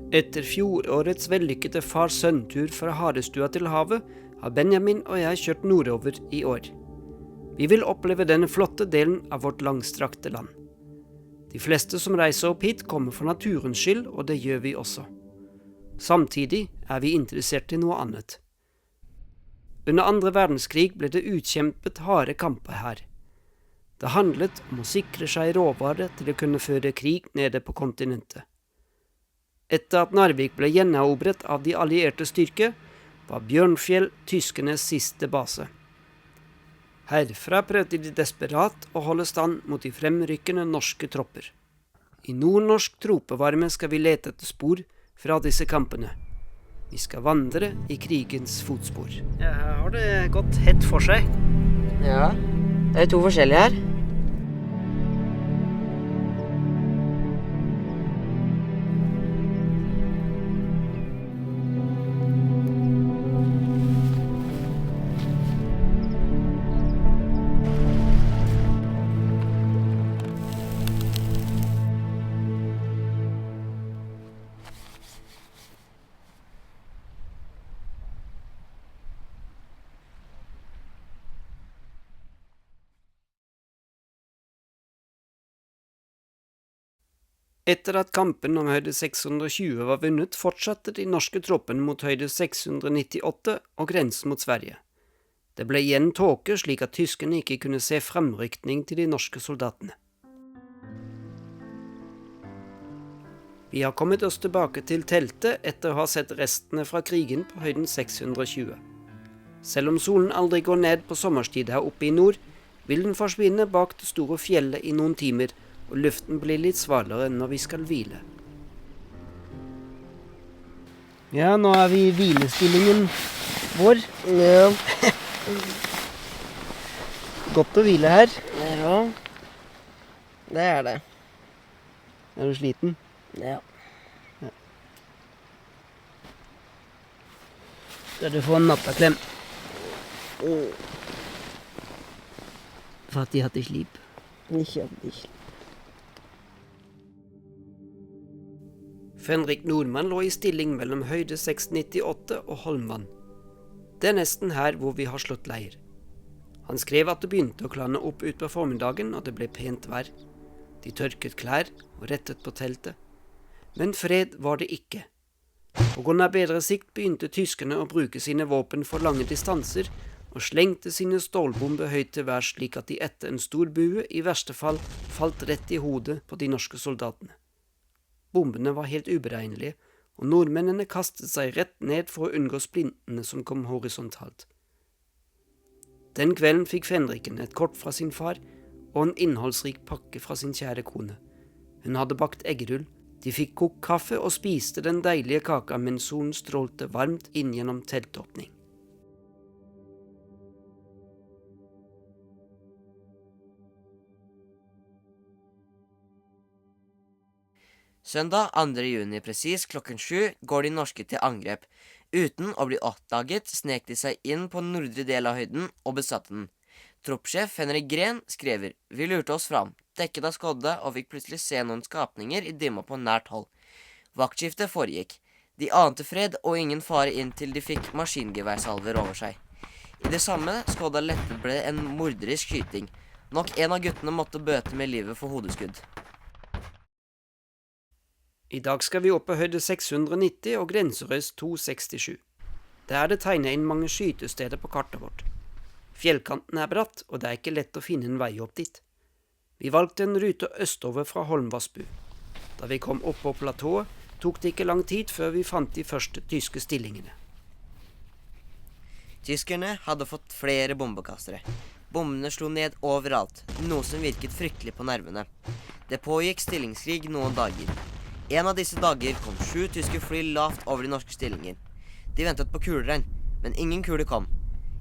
Etter fjorårets vellykkede far-sønn-tur fra Harestua til havet, har Benjamin og jeg kjørt nordover i år. Vi vil oppleve denne flotte delen av vårt langstrakte land. De fleste som reiser opp hit kommer for naturens skyld, og det gjør vi også. Samtidig er vi interessert i noe annet. Under andre verdenskrig ble det utkjempet harde kamper her. Det handlet om å sikre seg råvarer til å kunne føre krig nede på kontinentet. Etter at Narvik ble gjenerobret av de allierte styrker, var Bjørnfjell tyskernes siste base. Herfra prøvde de desperat å holde stand mot de fremrykkende norske tropper. I nordnorsk tropevarme skal vi lete etter spor fra disse kampene. Vi skal vandre i krigens fotspor. Ja, her har det gått hett for seg. Ja, det er to forskjellige her. Etter at kampen om høyde 620 var vunnet, fortsatte de norske troppene mot høyde 698 og grensen mot Sverige. Det ble igjen tåke, slik at tyskerne ikke kunne se fremrykning til de norske soldatene. Vi har kommet oss tilbake til teltet etter å ha sett restene fra krigen på høyden 620. Selv om solen aldri går ned på sommerstid her oppe i nord, vil den forsvinne bak det store fjellet i noen timer, og luften blir litt svalere når vi skal hvile. Ja, nå er vi i hvilestillingen vår. Ja. Godt å hvile her. Ja, det er det. Er du sliten? Ja. Skal du få en nattaklem? For at de hadde slip. Ikke at de slipper. Fenrik Nordmann lå i stilling mellom høyde 698 og Holmvann. Det er nesten her hvor vi har slått leir. Han skrev at det begynte å klanne opp ut på formiddagen, og det ble pent vær. De tørket klær og rettet på teltet. Men fred var det ikke. På grunn av bedre sikt begynte tyskerne å bruke sine våpen for lange distanser, og slengte sine stålbomber høyt til værs, slik at de etter en stor bue i verste fall falt rett i hodet på de norske soldatene. Bombene var helt uberegnelige, og nordmennene kastet seg rett ned for å unngå splintene som kom horisontalt. Den kvelden fikk Fenriken et kort fra sin far og en innholdsrik pakke fra sin kjære kone. Hun hadde bakt eggerull, de fikk kokt kaffe og spiste den deilige kaka mens solen strålte varmt inn gjennom teltåpning. Søndag 2. juni presis klokken 7 går de norske til angrep. Uten å bli oppdaget snek de seg inn på nordre del av høyden og besatte den. Troppsjef Henrik Gren skriver: «Vi lurte oss fram, dekket av skodde og fikk plutselig se noen skapninger i dimma på nært hold. Vaktskiftet foregikk. De ante fred og ingen fare inntil de fikk maskingeværsalver over seg. I det samme skodda lettet ble en morderisk skyting. Nok en av guttene måtte bøte med livet for hodeskudd.» I dag skal vi opp på høyde 690 og grenserøys 267. Der er det tegnet inn mange skytesteder på kartet vårt. Fjellkanten er bratt, og det er ikke lett å finne en vei opp dit. Vi valgte en rute østover fra Holmvassbu. Da vi kom opp på platået, tok det ikke lang tid før vi fant de første tyske stillingene. Tyskerne hadde fått flere bombekastere. Bombene slo ned overalt, noe som virket fryktelig på nervene. Det pågikk stillingskrig noen dager. En av disse dager kom 7 tyske fly lavt over de norske stillinger. De ventet på kuleregn, men ingen kule kom.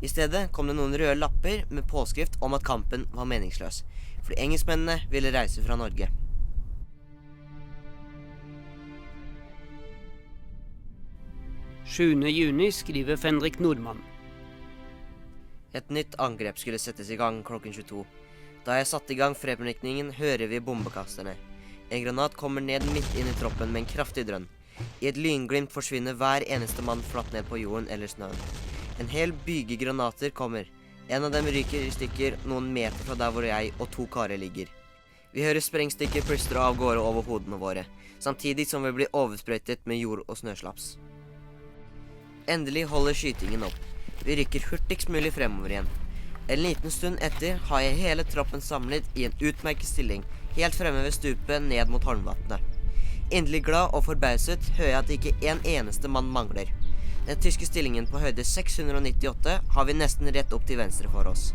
I stedet kom det noen røde lapper med påskrift om at kampen var meningsløs, fordi engelskmennene ville reise fra Norge. «7. juni skriver Fenrik Nordmann. Et nytt angrep skulle settes i gang klokken 22. Da jeg satte i gang fremrykningen, hører vi bombekasterne. En granat kommer ned midt inn i troppen med en kraftig drønn. I et lynglimt forsvinner hver eneste mann flatt ned på jorden eller snøen. En hel byge granater kommer. En av dem ryker i stykker noen meter fra der hvor jeg og 2 karer ligger. Vi hører sprengstykker plystre av gårde over hodene våre, samtidig som vi blir oversprøytet med jord og snøslaps. Endelig holder skytingen opp. Vi rykker hurtigst mulig fremover igjen. En liten stund etter har jeg hele troppen samlet i en utmerket stilling, helt fremme ved stupet ned mot Holmvatnet. Endelig glad og forbauset hører jeg at ikke en eneste mann mangler. Den tyske stillingen på høyde 698 har vi nesten rett opp til venstre for oss.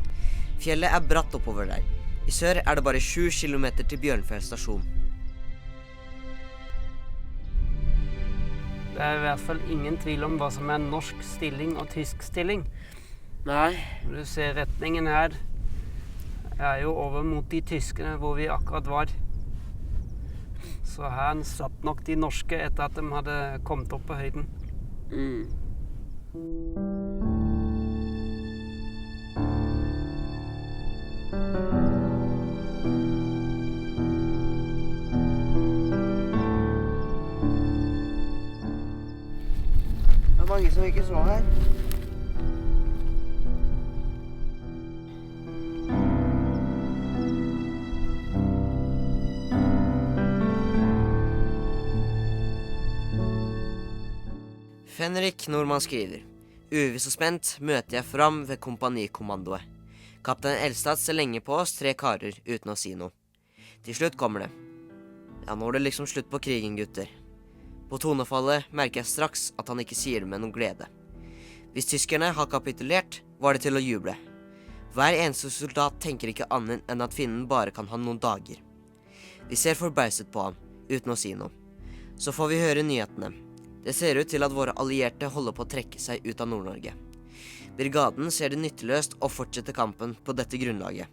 Fjellet er bratt oppover der. I sør er det bare 7 kilometer til Bjørnfjell stasjon. Det er i hvert fall ingen tvil om hva som er norsk stilling og tysk stilling. Nei. Når du ser retningen her, er jo over mot de tyskerne hvor vi akkurat var. Så her satt nok de norske etter at de hadde kommet opp på høyden. Det er mange som ikke så her. Fenrik Normann skriver: Uviss og spent møter jeg fram ved kompanikommandoet. Kaptein Elstad ser lenge på oss 3 karer uten å si noe. Til slutt kommer det. Ja, nå er det liksom slutt på krigen, gutter. På tonefallet merker jeg straks at han ikke sier det med noen glede. Hvis tyskerne har kapitulert, var det til å juble. Hver eneste soldat tenker ikke annet enn at fienden bare kan ha noen dager. Vi ser forbauset på ham, uten å si noe. Så får vi høre nyhetene. Det ser ut til at våre allierte holder på å trekke seg ut av Nord-Norge. Brigaden ser det nytteløst å fortsette kampen på dette grunnlaget.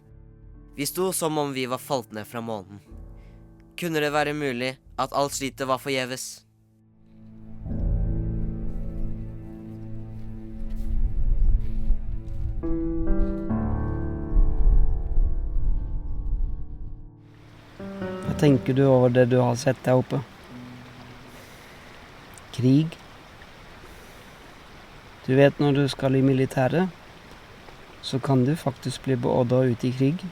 Vi sto som om vi var falt ned fra månen. Kunne det være mulig at alt slitet var forgjeves? Hva tenker du over det du har sett der oppe? Krig. Du vet når du skal i militæret, så kan du faktisk bli beordret ut i krig.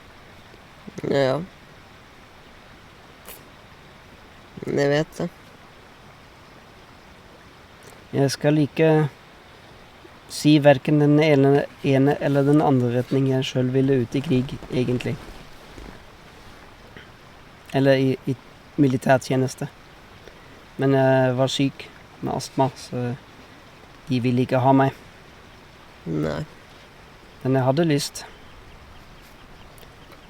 Ja. Jeg vet det. Jeg skal ikke si hverken den ene eller den andre retning jeg selv ville ut i krig, egentlig. Eller i militærtjeneste. Men jeg var syk med astma, så de ville ikke ha meg. Nei. Men jeg hadde lyst.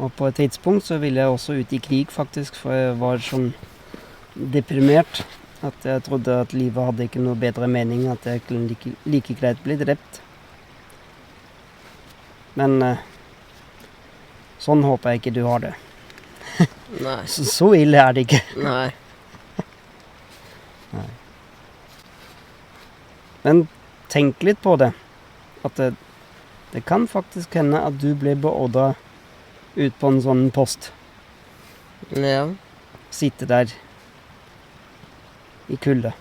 Og på et tidspunkt så ville jeg også ut i krig, faktisk, for jeg var sånn deprimert at jeg trodde at livet hadde ikke noe bedre mening, at jeg kunne like greit bli drept. Men sånn håper jeg ikke du har det. Nei. Så ille er det ikke. Nei. Nei. Men tenk litt på det. At det kan faktisk hende at du blir beordret ut på en sånn post. Ja. Sitte der i kulde.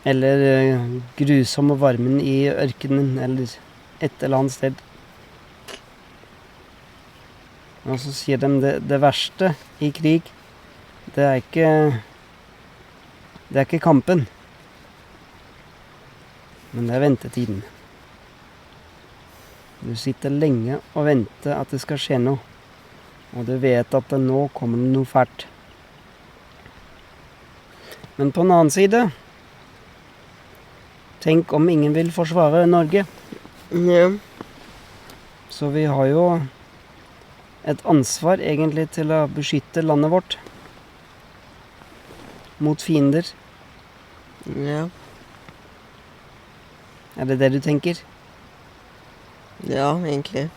Eller grusomme varmen i ørkenen, eller et eller annet sted. Og så sier de det verste i krig, det er ikke kampen. Men det er ventetiden. Du sitter lenge og venter at det skal skje noe. Og du vet at nå kommer det noe fælt. Men på den annen side, tenk om ingen vil forsvare Norge. Ja. Så vi har jo et ansvar egentlig til å beskytte landet vårt mot fiender. Ja. Er det det du tenker? Ja, egentlig.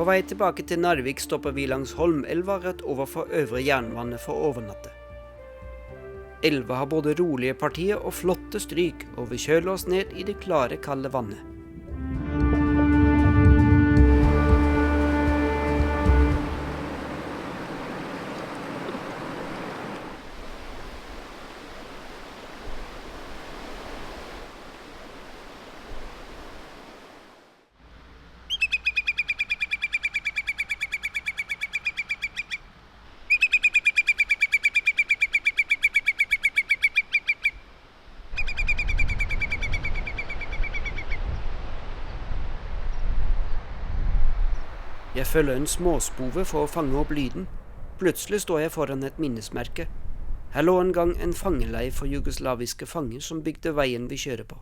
På vei tilbake til Narvik stopper vi langs Holmelva rett overfor Øvre Jernvannet for å overnatte. Elva har både rolige partier og flotte stryk, og vi kjøler oss ned i det klare, kalde vannet. Jeg følger en småspove for å fange opp lyden. Plutselig står jeg foran et minnesmerke. Her lå en gang en fangeleir for jugoslaviske fanger som bygde veien vi kjører på.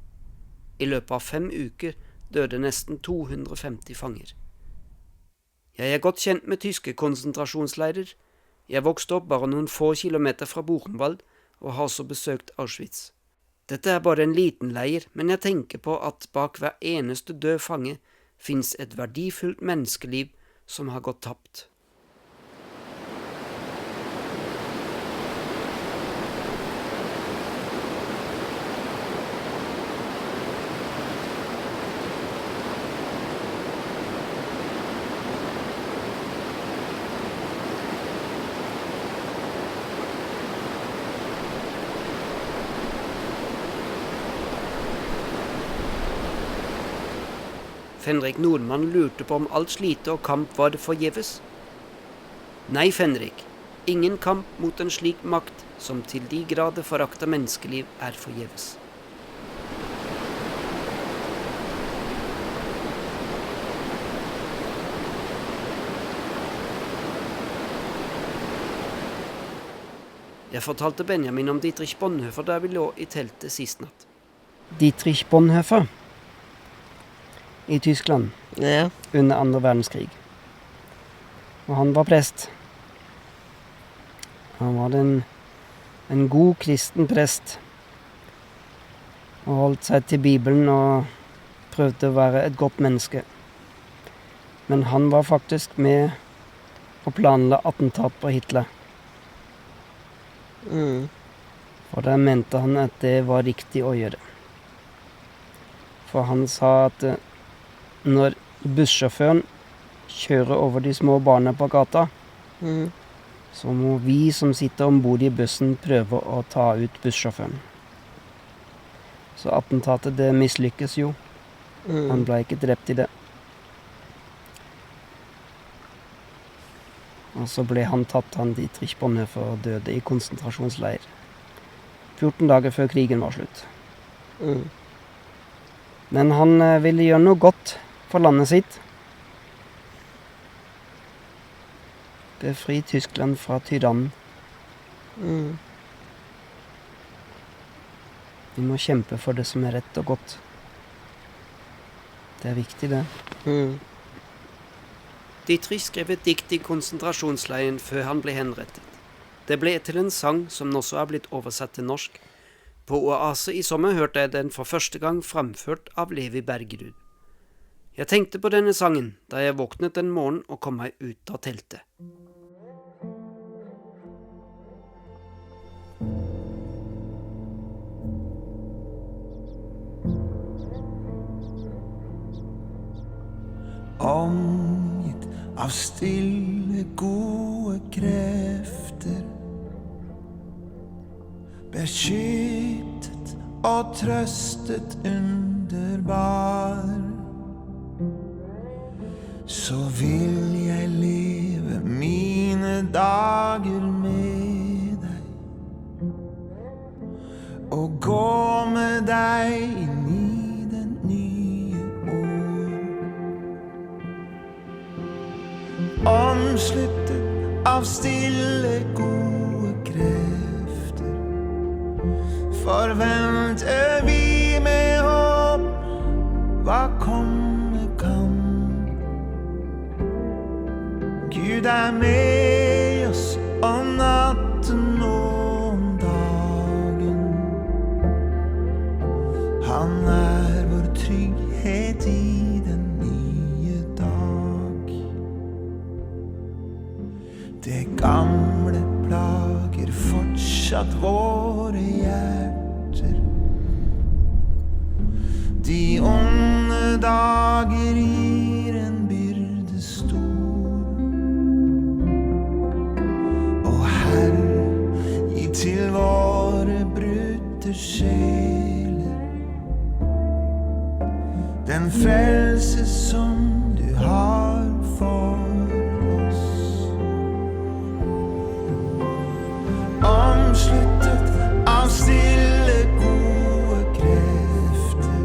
I løpet av 5 uker døde nesten 250 fanger. Jeg er godt kjent med tyske konsentrasjonsleirer. Jeg vokste opp bare noen få kilometer fra Buchenwald og har også besøkt Auschwitz. Dette er bare en liten leir, men jeg tenker på at bak hver eneste død fange finnes et verdifullt menneskeliv som har gått tapt. Fenrik Nordmann lurte på om alt slite og kamp var det forgjeves. Nei, Fenrik. Ingen kamp mot en slik makt som til de grader forakter menneskeliv er forgjeves. Jeg fortalte Benjamin om Dietrich Bonhoeffer da vi lå i teltet sist natt. Dietrich Bonhoeffer i Tyskland Ja. under andre verdenskrig. Og han var prest. Han var en god kristen prest. Og holdt seg til Bibelen og prøvde å være et godt menneske. Men han var faktisk med å planlegge attentat på Hitler. Mm. For da mente han at det var riktig å gjøre. For han sa at når bussjåføren kjører over de små barna på gata, Mm. så må vi som sitter ombord i bussen prøve å ta ut bussjåføren. Så attentatet det mislykkes jo. Han ble ikke drept i det. Og så ble han tatt, han Dietrich Bonhoeffer, og døde i konsentrasjonsleir 14 dager før krigen var slutt. Mm. Men han ville gjøre noe godt for landet sitt. Befri Tyskland fra tyrannen. Mm. Vi må kjempe for det som er rett og godt. Det er viktig, det. Mm. Dietrich skrev et dikt i konsentrasjonsleiren før han ble henrettet. Det ble til en sang som også er blitt oversatt til norsk. På Oase i sommer hørte jeg den for første gang framført av Levi Bergerud. Jeg tenkte på denne sangen da jeg våknet en morgen og kom meg ut av teltet. Omgitt av stille, gode krefter, beskyttet og trøstet underbar, så vil jeg leve mine dager med deg, og gå med deg inn i den nye år. Omsluttet av stille, gode krefter, forventer vi med håp hva komme kan. Gud er med oss om natten og om dagen. Han er vår trygghet i den nye dag. gamle plager fortsatt våre hjerter. De onde dager gir en byrde stor. Og Herre, gi til våre brutte sjeler den frelse som du har for oss. Omsluttet av stille gode krefter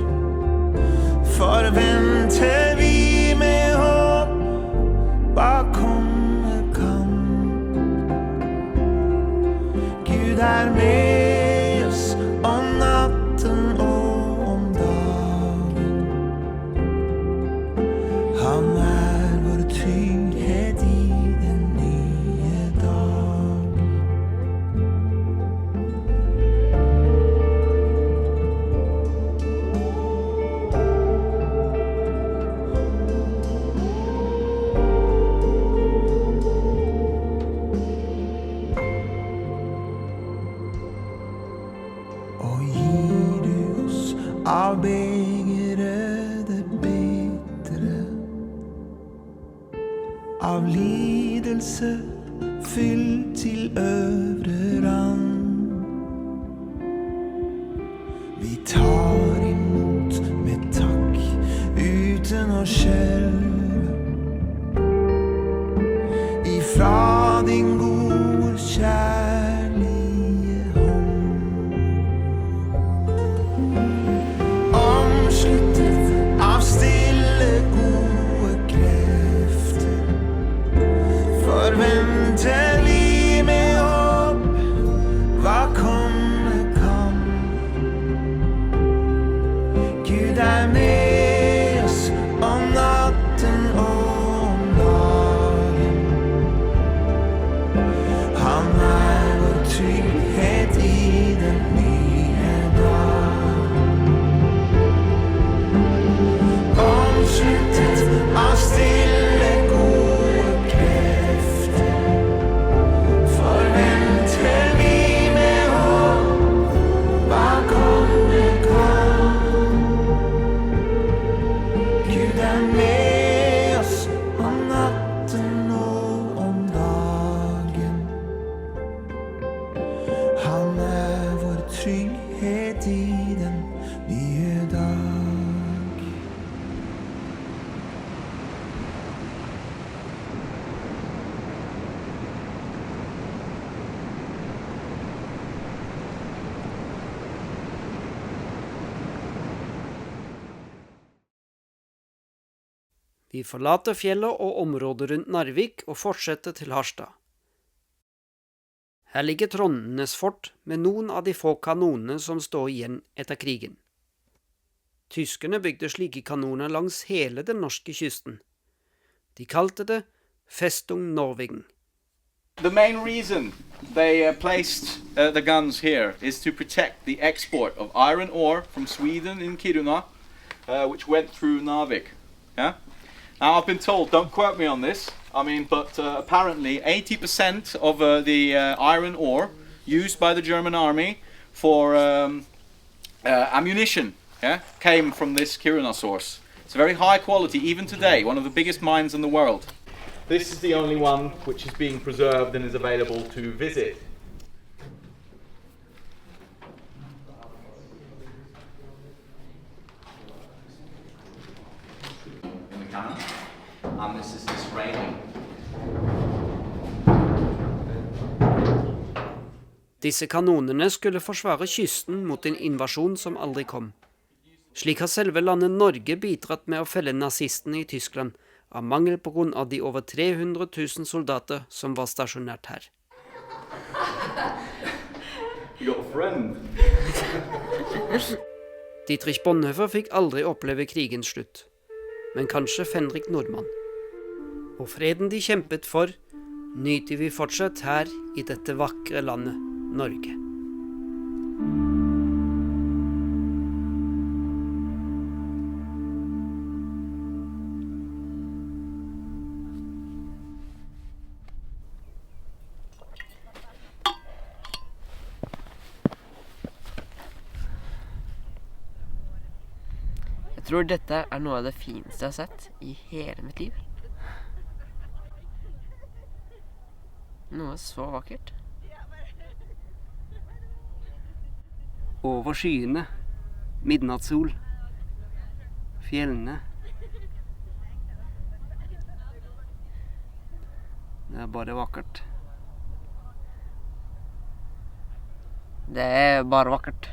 forventer vi med håp hva komme kan. Gud er med oss om natten og om dagen. Han er vår trygghet i den nye dag. Og gir du oss av begeret det bitre, av lidelse fylt til øvre rand. Vi tar imot med takk uten å skjelve, ifra din gode kjærlige hånd. Omsluttet av stille gode krefter forventer vi med håp hva komme kan. Gud er med oss om natten og om dagen. Han er vår trygghet i den nye dag. Omsluttet av stille gode krefter forventer vi med håp hva komme kan. Gud er med oss om natten og om dagen. Han er vår trygghet i den nye dag. Vi forlater fjellet og området rundt Narvik og fortsetter til Harstad. Her ligger Trondenes fort med noen av de få kanonene som står igjen etter krigen. Tyskerne bygde slike kanoner langs hele den norske kysten. De kalte det Festung Norwegen. The main reason they placed the guns here is to protect the export of iron ore from Sweden in Kiruna, which went through Narvik. Yeah? Now I've been told, don't quote me on this, but apparently 80% of the iron ore used by the German army for ammunition came from this Kiruna source. It's a very high quality, even today, one of the biggest mines in the world. This is the only one which is being preserved and is available to visit. In the cannon, and this is this railing. Disse kanonene skulle forsvare kysten mot en invasjon som aldri kom. Slik har selve landet Norge bidratt med å felle nazistene i Tyskland, av mangel på grunn av de over 300 000 soldater som var stasjonert her. You got a friend. Dietrich Bonhoeffer fikk aldri oppleve krigens slutt, men kanskje Fenrik Nordmann. Og freden de kjempet for, nyter vi fortsatt her i dette vakre landet, Norge. Jeg tror dette er noe av det fineste jeg har sett i hele mitt liv. Noe så vakkert. Over skyene, midnattssol, fjellene. Det er bare vakkert. Det er bare vakkert.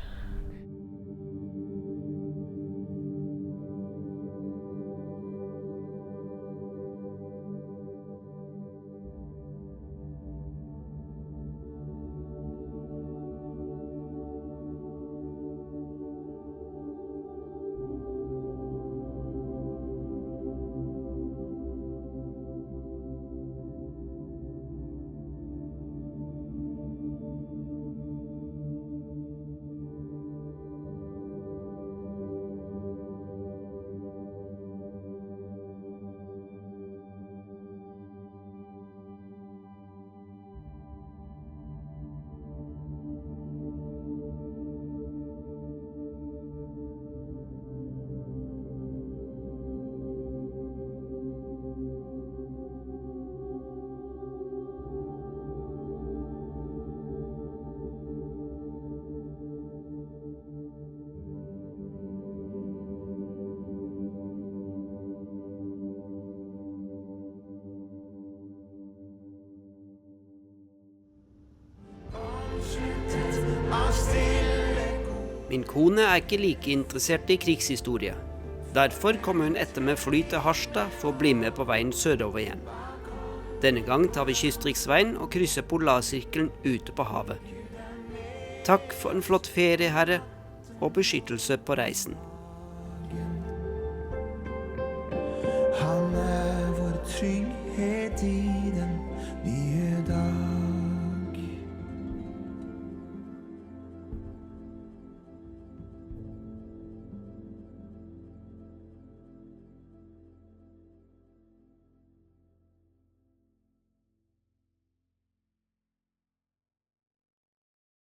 Min kone er ikke like interessert i krigshistorie. Derfor kommer hun etter med fly til Harstad for å bli med på veien sørover igjen. Denne gang tar vi kystriksveien og krysser Polarsirkelen ute på havet. Takk for en flott ferie, herre, og beskyttelse på reisen.